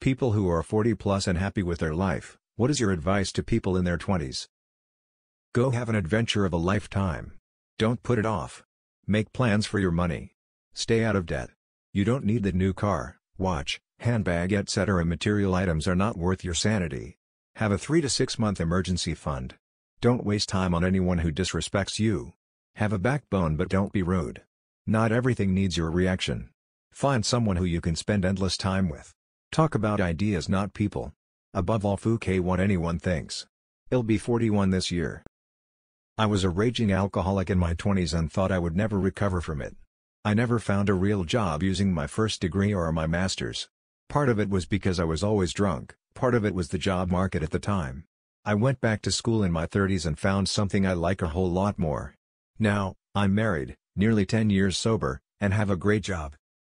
People who are 40 plus and happy with their life, what is your advice to people in their 20s? Go have an adventure of a lifetime. Don't put it off. Make plans for your money. Stay out of debt. You don't need the new car, watch, handbag etc. Material items are not worth your sanity. Have a 3 to 6 month emergency fund. Don't waste time on anyone who disrespects you. Have a backbone but don't be rude. Not everything needs your reaction. Find someone who you can spend endless time with. Talk about ideas not people. Above all what anyone thinks. I'll be 41 this year. I was a raging alcoholic in my 20s and thought I would never recover from it. I never found a real job using my first degree or my master's. Part of it was because I was always drunk, part of it was the job market at the time. I went back to school in my 30s and found something I like a whole lot more. Now, I'm married, nearly 10 years sober, and have a great job.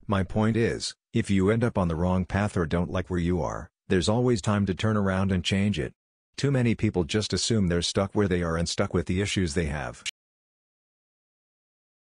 My point is, if you end up on the wrong path or don't like where you are, there's always time to turn around and change it. Too many people just assume they're stuck where they are and stuck with the issues they have.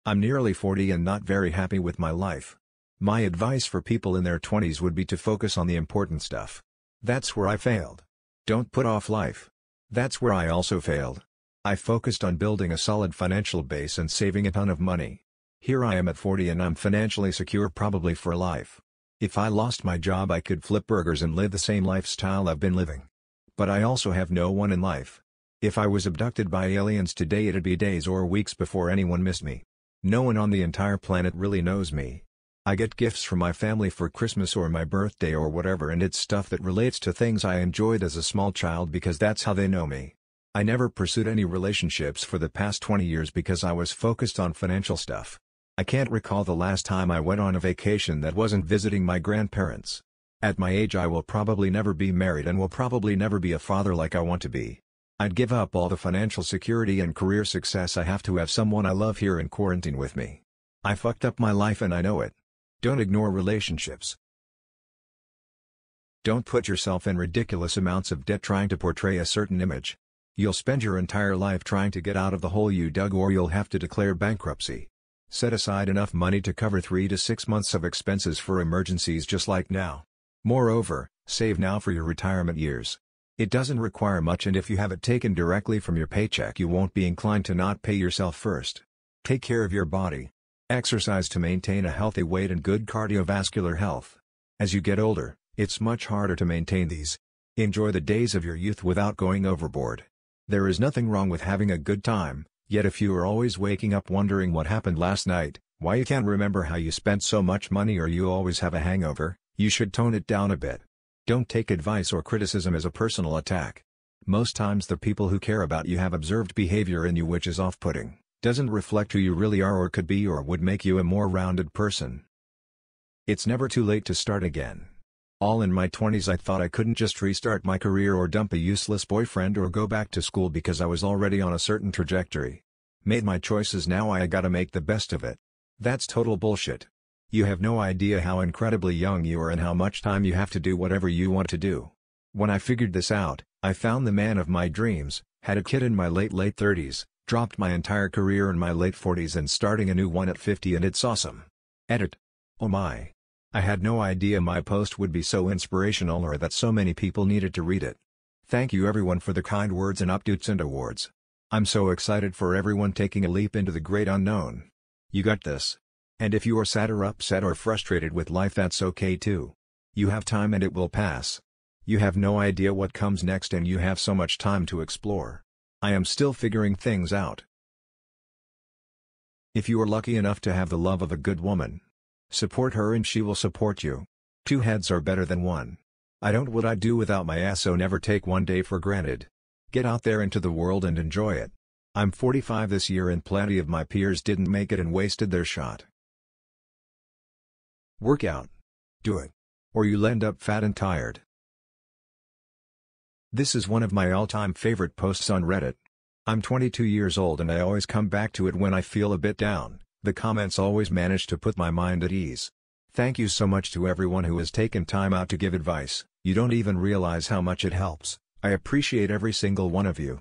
I'm nearly 40 and not very happy with my life. My advice for people in their 20s would be to focus on the important stuff. That's where I failed. Don't put off life. That's where I also failed. I focused on building a solid financial base and saving a ton of money. Here I am at 40 and I'm financially secure probably for life. If I lost my job I could flip burgers and live the same lifestyle I've been living. But I also have no one in life. If I was abducted by aliens today it'd be days or weeks before anyone missed me. No one on the entire planet really knows me. I get gifts from my family for Christmas or my birthday or whatever and it's stuff that relates to things I enjoyed as a small child because that's how they know me. I never pursued any relationships for the past 20 years because I was focused on financial stuff. I can't recall the last time I went on a vacation that wasn't visiting my grandparents. At my age I will probably never be married and will probably never be a father like I want to be. I'd give up all the financial security and career success I have to have someone I love here in quarantine with me. I fucked up my life and I know it. Don't ignore relationships. Don't put yourself in ridiculous amounts of debt trying to portray a certain image. You'll spend your entire life trying to get out of the hole you dug or you'll have to declare bankruptcy. Set aside enough money to cover 3 to 6 months of expenses for emergencies just like now. Moreover, save now for your retirement years. It doesn't require much and if you have it taken directly from your paycheck you won't be inclined to not pay yourself first. Take care of your body. Exercise to maintain a healthy weight and good cardiovascular health. As you get older, it's much harder to maintain these. Enjoy the days of your youth without going overboard. There is nothing wrong with having a good time, yet if you are always waking up wondering what happened last night, why you can't remember how you spent so much money or you always have a hangover, you should tone it down a bit. Don't take advice or criticism as a personal attack. Most times the people who care about you have observed behavior in you which is off-putting, doesn't reflect who you really are or could be or would make you a more rounded person. It's never too late to start again. All in my 20s I thought I couldn't just restart my career or dump a useless boyfriend or go back to school because I was already on a certain trajectory. Made my choices, now I gotta make the best of it. That's total bullshit. You have no idea how incredibly young you are and how much time you have to do whatever you want to do. When I figured this out, I found the man of my dreams, had a kid in my late 30s, dropped my entire career in my late 40s and starting a new one at 50 and it's awesome. Edit. Oh my. I had no idea my post would be so inspirational or that so many people needed to read it. Thank you everyone for the kind words and updates and awards. I'm so excited for everyone taking a leap into the great unknown. You got this. And if you are sad or upset or frustrated with life, that's okay too. You have time and it will pass. You have no idea what comes next and you have so much time to explore. I am still figuring things out. If you are lucky enough to have the love of a good woman, support her and she will support you. 2 heads are better than 1. I don't what I'd do without my ass, so never take one day for granted. Get out there into the world and enjoy it. I'm 45 this year and plenty of my peers didn't make it and wasted their shot. Work out. Do it. Or you'll end up fat and tired. This is one of my all-time favorite posts on Reddit. I'm 22 years old and I always come back to it when I feel a bit down. The comments always manage to put my mind at ease. Thank you so much to everyone who has taken time out to give advice. You don't even realize how much it helps. I appreciate every single one of you.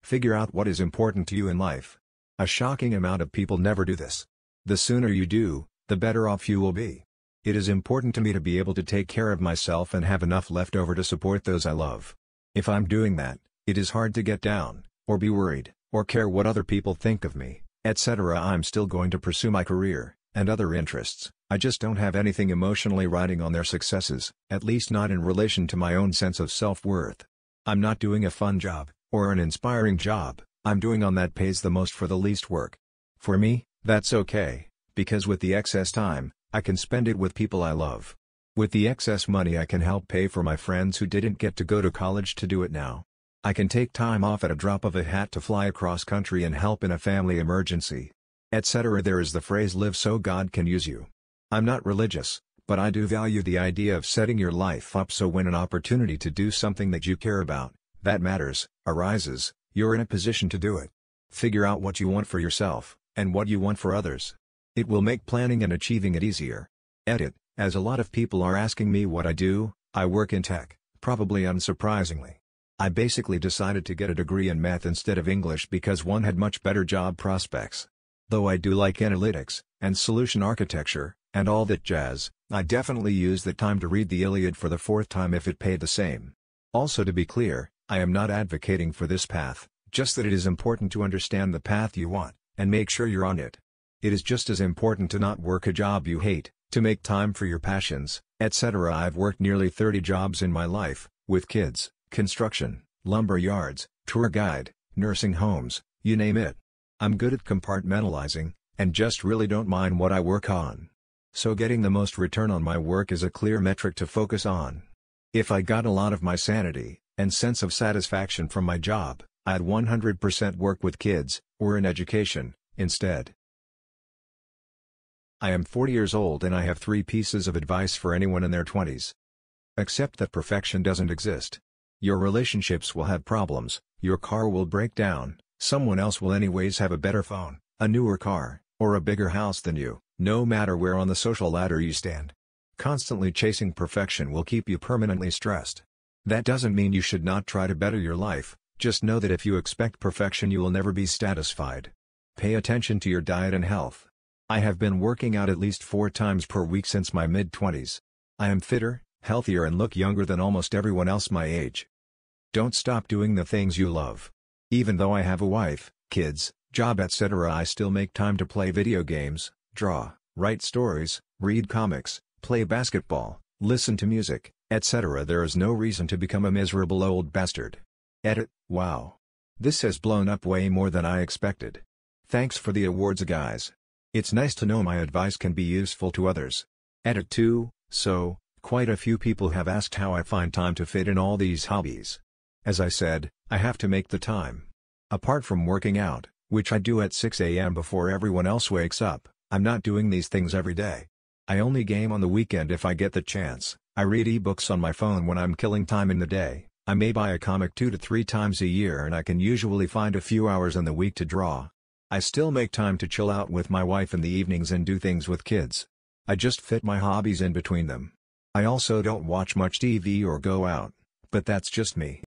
Figure out what is important to you in life. A shocking amount of people never do this. The sooner you do, the better off you will be. It is important to me to be able to take care of myself and have enough left over to support those I love. If I'm doing that, it is hard to get down, or be worried, or care what other people think of me, etc. I'm still going to pursue my career, and other interests. I just don't have anything emotionally riding on their successes, at least not in relation to my own sense of self-worth. I'm not doing a fun job, or an inspiring job, I'm doing one that pays the most for the least work. For me, that's okay, because with the excess time, I can spend it with people I love. With the excess money I can help pay for my friends who didn't get to go to college to do it now. I can take time off at a drop of a hat to fly across country and help in a family emergency, etc. There is the phrase live so God can use you. I'm not religious, but I do value the idea of setting your life up so when an opportunity to do something that you care about, that matters, arises, you're in a position to do it. Figure out what you want for yourself, and what you want for others. It will make planning and achieving it easier. Edit, as a lot of people are asking me what I do, I work in tech, probably unsurprisingly. I basically decided to get a degree in math instead of English because one had much better job prospects. Though I do like analytics, and solution architecture, and all that jazz, I definitely use the time to read the Iliad for the 4th time if it paid the same. Also to be clear, I am not advocating for this path, just that it is important to understand the path you want, and make sure you're on it. It is just as important to not work a job you hate, to make time for your passions, etc. I've worked nearly 30 jobs in my life, with kids, construction, lumber yards, tour guide, nursing homes, you name it. I'm good at compartmentalizing, and just really don't mind what I work on. So getting the most return on my work is a clear metric to focus on. If I got a lot of my sanity, and sense of satisfaction from my job, I'd 100% work with kids, or in education, instead. I am 40 years old and I have 3 pieces of advice for anyone in their 20s. Accept that perfection doesn't exist. Your relationships will have problems, your car will break down, someone else will anyways have a better phone, a newer car, or a bigger house than you, no matter where on the social ladder you stand. Constantly chasing perfection will keep you permanently stressed. That doesn't mean you should not try to better your life, just know that if you expect perfection you will never be satisfied. Pay attention to your diet and health. I have been working out at least 4 times per week since my mid-20s. I am fitter, healthier and look younger than almost everyone else my age. Don't stop doing the things you love. Even though I have a wife, kids, job etc. I still make time to play video games, draw, write stories, read comics, play basketball, listen to music, etc. There is no reason to become a miserable old bastard. Edit, wow. This has blown up way more than I expected. Thanks for the awards guys. It's nice to know my advice can be useful to others. Edit 2, so, quite a few people have asked how I find time to fit in all these hobbies. As I said, I have to make the time. Apart from working out, which I do at 6 a.m. before everyone else wakes up, I'm not doing these things every day. I only game on the weekend if I get the chance. I read ebooks on my phone when I'm killing time in the day. I may buy a comic 2 to 3 times a year and I can usually find a few hours in the week to draw. I still make time to chill out with my wife in the evenings and do things with kids. I just fit my hobbies in between them. I also don't watch much TV or go out, but that's just me.